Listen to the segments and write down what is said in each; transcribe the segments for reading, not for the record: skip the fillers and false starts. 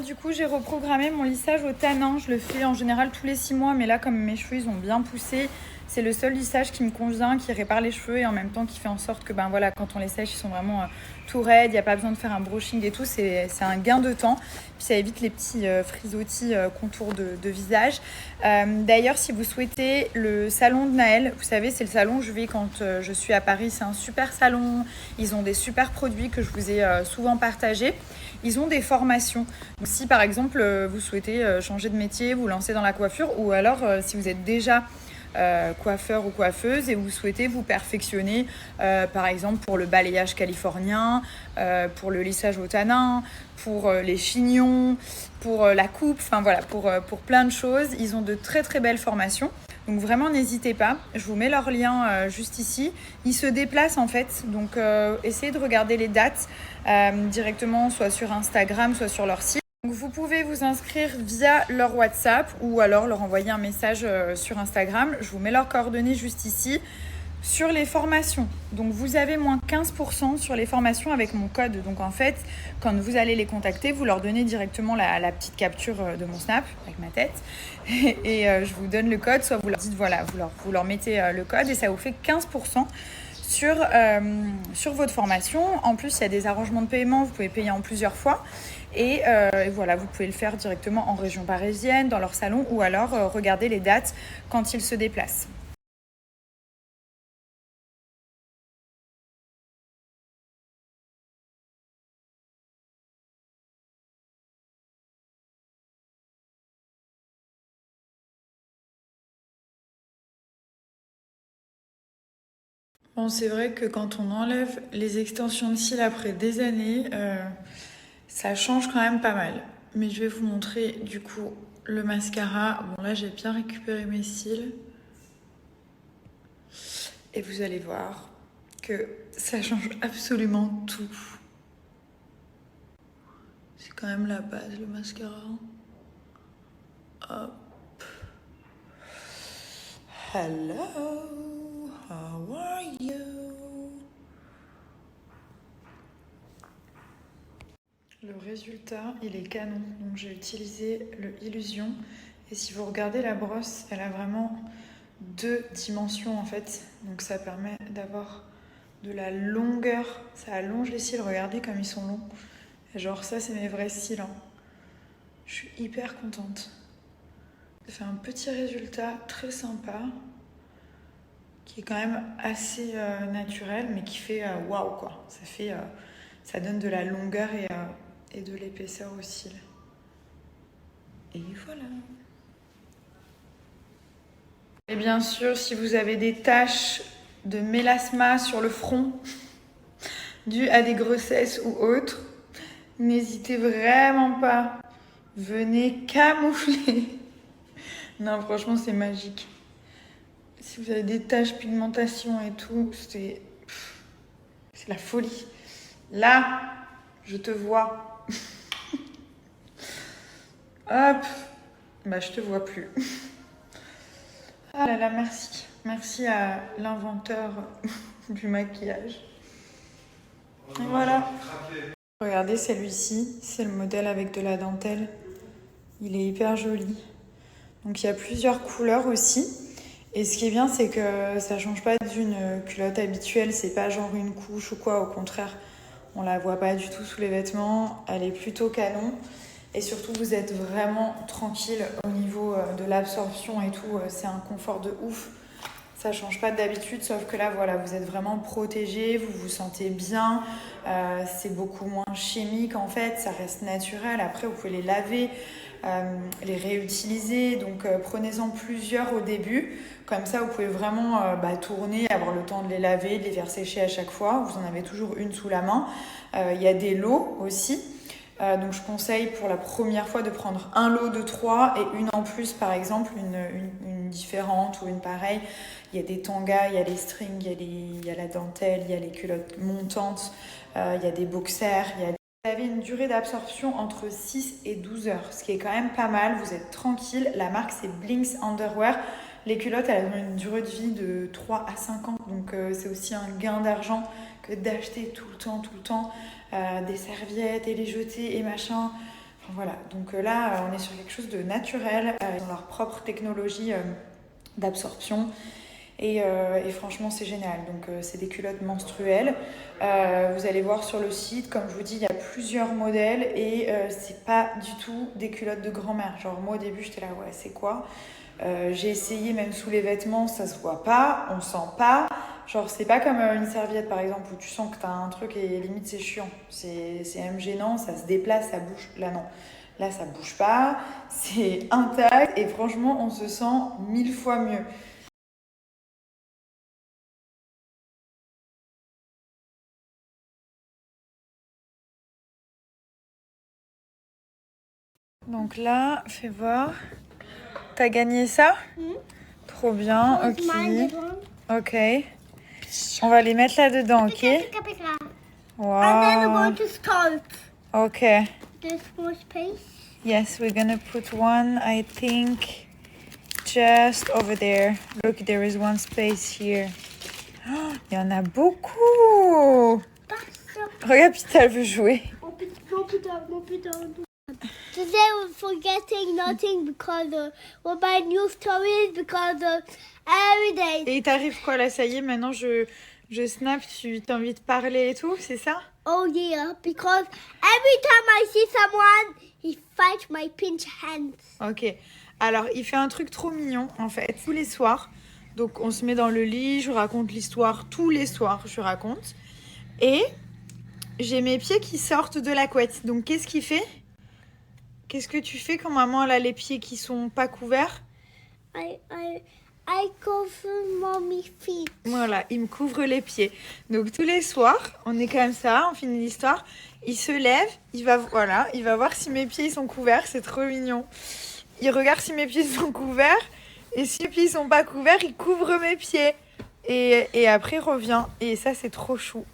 Du coup, j'ai reprogrammé mon lissage au tanin. Je le fais en général tous les 6 mois, mais là, comme mes cheveux ils ont bien poussé, c'est le seul lissage qui me convient, qui répare les cheveux et en même temps qui fait en sorte que voilà, quand on les sèche, ils sont vraiment tout raides. Il n'y a pas besoin de faire un brushing et tout. C'est un gain de temps. Puis ça évite les petits frisottis contours de visage. D'ailleurs, si vous souhaitez le salon de Naël, vous savez, c'est le salon où je vais quand je suis à Paris. C'est un super salon. Ils ont des super produits que je vous ai souvent partagés. Ils ont des formations. Donc, si par exemple vous souhaitez changer de métier, vous lancer dans la coiffure, ou alors si vous êtes déjà coiffeur ou coiffeuse et vous souhaitez vous perfectionner, par exemple pour le balayage californien, pour le lissage au tanin, pour les chignons, pour la coupe, enfin voilà, pour plein de choses. Ils ont de très très belles formations. Donc vraiment n'hésitez pas, je vous mets leur lien juste ici. Ils se déplacent en fait, donc essayez de regarder les dates directement soit sur Instagram, soit sur leur site. Donc vous pouvez vous inscrire via leur WhatsApp ou alors leur envoyer un message sur Instagram. Je vous mets leurs coordonnées juste ici. Sur les formations, donc vous avez moins 15% sur les formations avec mon code. Donc en fait, quand vous allez les contacter, vous leur donnez directement la petite capture de mon Snap avec ma tête et je vous donne le code. Soit vous leur dites voilà, vous leur mettez le code et ça vous fait 15% sur votre formation. En plus, il y a des arrangements de paiement, vous pouvez payer en plusieurs fois. Et voilà, vous pouvez le faire directement en région parisienne, dans leur salon, ou alors regarder les dates quand ils se déplacent. Bon, c'est vrai que quand on enlève les extensions de cils après des années, ça change quand même pas mal. Mais je vais vous montrer du coup le mascara. Bon, là j'ai bien récupéré mes cils. Et vous allez voir que ça change absolument tout. C'est quand même la base, le mascara. Hop. Hello, how are you? Le résultat, il est canon. Donc j'ai utilisé le Illusion. Et si vous regardez la brosse, elle a vraiment 2 dimensions en fait. Donc ça permet d'avoir de la longueur. Ça allonge les cils, regardez comme ils sont longs. Et genre ça, c'est mes vrais cils. Hein. Je suis hyper contente. Ça fait un petit résultat très sympa, qui est quand même assez naturel, mais qui fait waouh quoi. Ça donne de la longueur et de l'épaisseur aux cils. Et voilà. Et bien sûr, si vous avez des taches de mélasma sur le front, dues à des grossesses ou autres, n'hésitez vraiment pas. Venez camoufler. Non, franchement, c'est magique. Si vous avez des taches, pigmentation et tout, c'est la folie. Là, je te vois. Hop, bah je te vois plus. Ah là là, merci. Merci à l'inventeur du maquillage. Et voilà. Regardez celui-ci, c'est le modèle avec de la dentelle. Il est hyper joli. Donc il y a plusieurs couleurs aussi. Et ce qui est bien, c'est que ça change pas d'une culotte habituelle. C'est pas genre une couche ou quoi. Au contraire, on la voit pas du tout sous les vêtements. Elle est plutôt canon. Et surtout, vous êtes vraiment tranquille au niveau de l'absorption et tout. C'est un confort de ouf. Ça change pas d'habitude, sauf que là, voilà, vous êtes vraiment protégé, vous vous sentez bien. C'est beaucoup moins chimique en fait, ça reste naturel. Après, vous pouvez les laver, les réutiliser. Donc, prenez-en plusieurs au début. Comme ça, vous pouvez vraiment tourner, avoir le temps de les laver, de les faire sécher à chaque fois. Vous en avez toujours une sous la main. Il y a des lots aussi. Donc je conseille pour la première fois de prendre un lot de 3 et une en plus, par exemple, une différente ou une pareille. Il y a des tangas, il y a les strings, il y a la dentelle, il y a les culottes montantes, il y a des boxers. Vous avez une durée d'absorption entre 6 et 12 heures, ce qui est quand même pas mal. Vous êtes tranquille. La marque, c'est Blinks Underwear. Les culottes, elles ont une durée de vie de 3 à 5 ans. Donc c'est aussi un gain d'argent que d'acheter tout le temps des serviettes et les jeter et machin. Enfin, voilà, donc là, on est sur quelque chose de naturel. Ils ont leur propre technologie d'absorption. Et franchement, c'est génial. Donc, c'est des culottes menstruelles. Vous allez voir sur le site, comme je vous dis, il y a plusieurs modèles et c'est pas du tout des culottes de grand-mère. Genre, moi, au début, j'étais là, ouais, c'est quoi? J'ai essayé, même sous les vêtements, ça se voit pas, on sent pas. Genre, c'est pas comme une serviette, par exemple, où tu sens que t'as un truc et limite, c'est chiant. C'est même gênant, ça se déplace, ça bouge. Là, non. Là, ça bouge pas, c'est intact et franchement, on se sent 1000 fois mieux. Donc là, fais voir. T'as gagné ça? Trop bien, ok. Ok. On va les mettre là-dedans, ok? And then I'm Wow. going to start Ok. this more space. Yes, we're gonna put one, I think, just over there. Look, there is one space here. Oh, il y en a beaucoup. Regarde, Pita, elle veut jouer. Mop it down. Today we're forgetting nothing because what my new story is because every day. Et il t'arrive quoi là? Ça y est, maintenant je snap, tu t'as envie de parler et tout, c'est ça? Oh yeah, because every time I see someone, he fights my pinch hands. Ok. Alors, il fait un truc trop mignon, en fait, tous les soirs. Donc, on se met dans le lit, je raconte l'histoire tous les soirs, je raconte. Et j'ai mes pieds qui sortent de la couette. Donc, qu'est-ce qu'il fait? Qu'est-ce que tu fais quand maman elle a les pieds qui sont pas couverts? I cover mommy's feet. Voilà, il me couvre les pieds. Donc, tous les soirs, on est comme ça, on finit l'histoire. Il se lève, il va voir si mes pieds ils sont couverts, c'est trop mignon. Il regarde si mes pieds sont couverts. Et si mes pieds sont pas couverts, il couvre mes pieds. Et après, il revient. Et ça, c'est trop chou.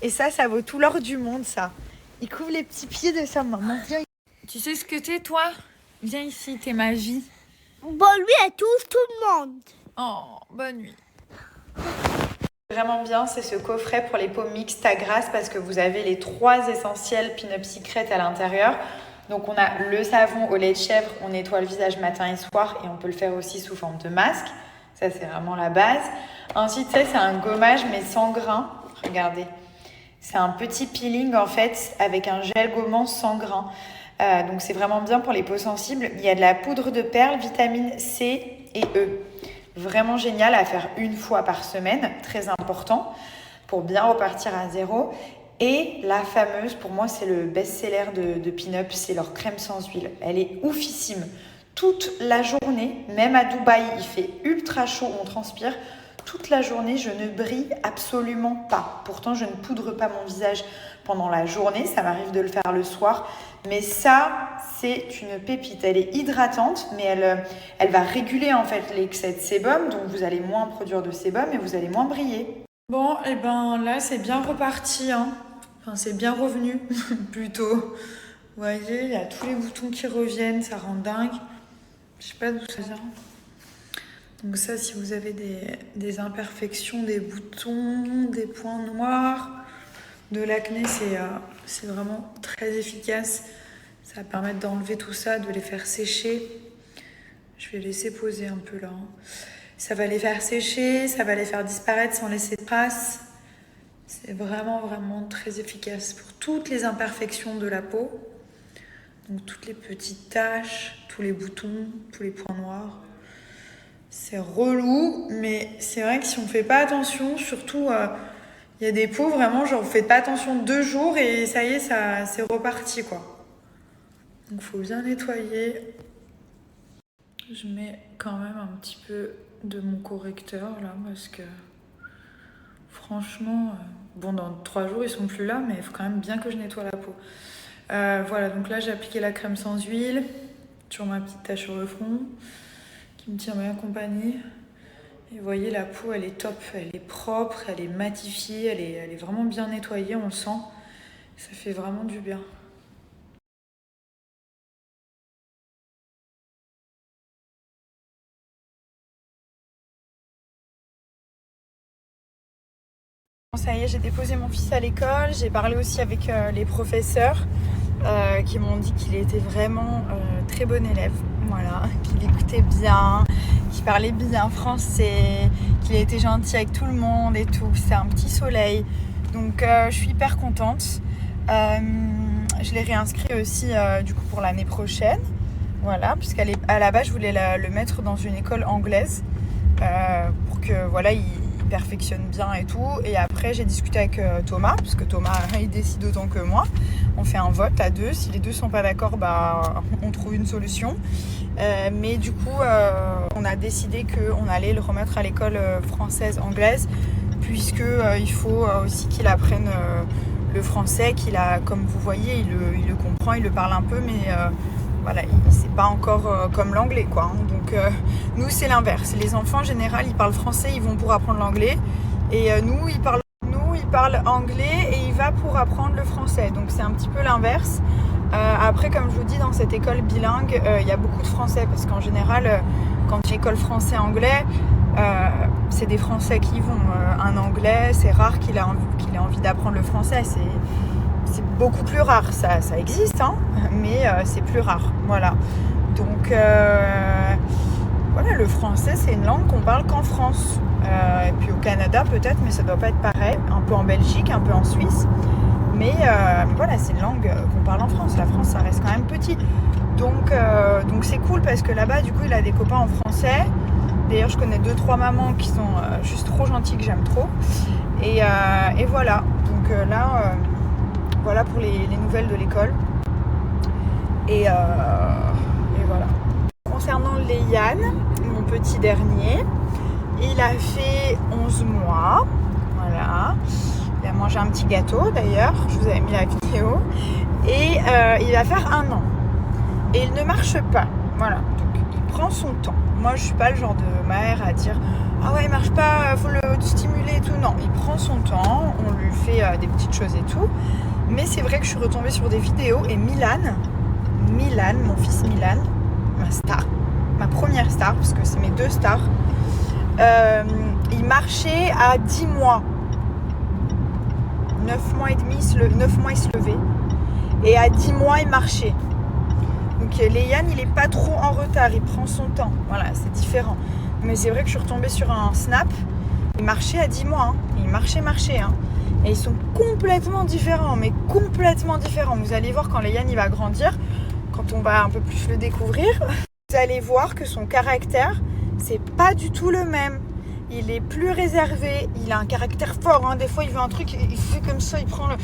Et ça vaut tout l'or du monde, ça. Il couvre les petits pieds de sa maman. Viens. Tu sais ce que t'es, toi? Viens ici, t'es ma vie. Bon, lui, elle touche tout le monde. Oh, bonne nuit. Vraiment bien, c'est ce coffret pour les peaux mixtes à grasse parce que vous avez les 3 essentiels Pin-Up Secret à l'intérieur. Donc on a le savon au lait de chèvre, on nettoie le visage matin et soir et on peut le faire aussi sous forme de masque. Ça c'est vraiment la base. Ensuite ça c'est un gommage mais sans grains. Regardez, c'est un petit peeling en fait avec un gel gommant sans grains. Donc c'est vraiment bien pour les peaux sensibles. Il y a de la poudre de perles, vitamine C et E. Vraiment génial à faire une fois par semaine, très important pour bien repartir à zéro. Et la fameuse, pour moi, c'est le best-seller de Pin-Up, c'est leur crème sans huile. Elle est oufissime. Toute la journée, même à Dubaï, il fait ultra chaud, on transpire. Toute la journée, je ne brille absolument pas. Pourtant, je ne poudre pas mon visage pendant la journée. Ça m'arrive de le faire le soir. Mais ça, c'est une pépite. Elle est hydratante, mais elle va réguler en fait l'excès de sébum. Donc, vous allez moins produire de sébum et vous allez moins briller. Bon, et ben là, c'est bien reparti, hein. Enfin, c'est bien revenu, plutôt. Vous voyez, il y a tous les boutons qui reviennent, ça rend dingue. Je sais pas d'où ça vient. Donc ça, si vous avez des imperfections, des boutons, des points noirs, de l'acné, c'est vraiment très efficace. Ça va permettre d'enlever tout ça, de les faire sécher. Je vais laisser poser un peu là. Ça va les faire sécher, ça va les faire disparaître sans laisser de traces. C'est vraiment, vraiment très efficace pour toutes les imperfections de la peau. Donc toutes les petites taches, tous les boutons, tous les points noirs. C'est relou, mais c'est vrai que si on ne fait pas attention, surtout, il y a des peaux vraiment, genre vous faites pas attention 2 jours et ça y est, c'est reparti quoi. Donc il faut bien nettoyer. Je mets quand même un petit peu de mon correcteur là parce que franchement, bon dans 3 jours ils sont plus là mais il faut quand même bien que je nettoie la peau. Voilà, donc là j'ai appliqué la crème sans huile sur ma petite tache sur le front qui me tient bien compagnie. Et vous voyez la peau elle est top, elle est propre, elle est matifiée, elle est vraiment bien nettoyée, on le sent. Ça fait vraiment du bien. Ça y est, j'ai déposé mon fils à l'école, j'ai parlé aussi avec les professeurs. qui m'ont dit qu'il était vraiment très bon élève, voilà, qu'il écoutait bien, qu'il parlait bien français, qu'il était gentil avec tout le monde et tout. C'est un petit soleil, donc je suis hyper contente. Je l'ai réinscrit aussi du coup pour l'année prochaine, voilà, puisqu'à la base je voulais le mettre dans une école anglaise pour que voilà il perfectionne bien et tout. Et après j'ai discuté avec Thomas, parce que Thomas il décide autant que moi. On fait un vote à deux, si les deux sont pas d'accord, bah on trouve une solution. Mais du coup on a décidé qu'on allait le remettre à l'école française-anglaise, puisque il faut aussi qu'il apprenne le français, qu'il a, comme vous voyez, il le comprend, il le parle un peu, mais voilà, c'est pas encore comme l'anglais, quoi. Donc nous c'est l'inverse. Les enfants en général ils parlent français, ils vont pour apprendre l'anglais, et nous ils parlent anglais et il va pour apprendre le français. Donc c'est un petit peu l'inverse. Après, comme je vous dis, dans cette école bilingue, il y a beaucoup de français, parce qu'en général, quand il y a une école français-anglais, c'est des Français qui vont. Un anglais, c'est rare qu'il ait envie d'apprendre le français. C'est beaucoup plus rare. Ça existe, hein, mais c'est plus rare. Voilà. Donc, voilà, le français, c'est une langue qu'on parle qu'en France. Et puis au Canada, peut-être, mais ça doit pas être pareil. Un peu en Belgique, un peu en Suisse. Mais voilà, c'est une langue qu'on parle en France. La France, ça reste quand même petit. Donc c'est cool, parce que là-bas, du coup, il a des copains en français. D'ailleurs, je connais 2-3 mamans qui sont juste trop gentilles, que j'aime trop. Et voilà. Donc là, voilà pour les nouvelles de l'école. Et voilà. Concernant Léane, mon petit dernier, il a fait 11 mois. Voilà. Il a mangé un petit gâteau, d'ailleurs. Je vous avais mis la vidéo. Et il va faire 1 an. Et il ne marche pas. Voilà. Donc, il prend son temps. Moi, je suis pas le genre de mère à dire « Ah ouais, il marche pas, faut le stimuler et tout. » Non, il prend son temps. On lui fait des petites choses et tout. Mais c'est vrai que je suis retombée sur des vidéos. Et Milan, mon fils Milan, ma star, ma première star, parce que c'est mes 2 stars, il marchait à 10 mois. 9 mois et demi, 9 mois il se levait. Et à 10 mois, il marchait. Donc Léane, il est pas trop en retard, il prend son temps. Voilà, c'est différent. Mais c'est vrai que je suis retombée sur un snap. Il marchait à 10 mois. Hein. Il marchait. Hein. Et ils sont complètement différents, mais complètement différents. Vous allez voir quand Léane il va grandir, quand on va un peu plus le découvrir, vous allez voir que son caractère, c'est pas du tout le même. Il est plus réservé, il a un caractère fort. Hein. Des fois, il veut un truc, il fait comme ça, il prend le...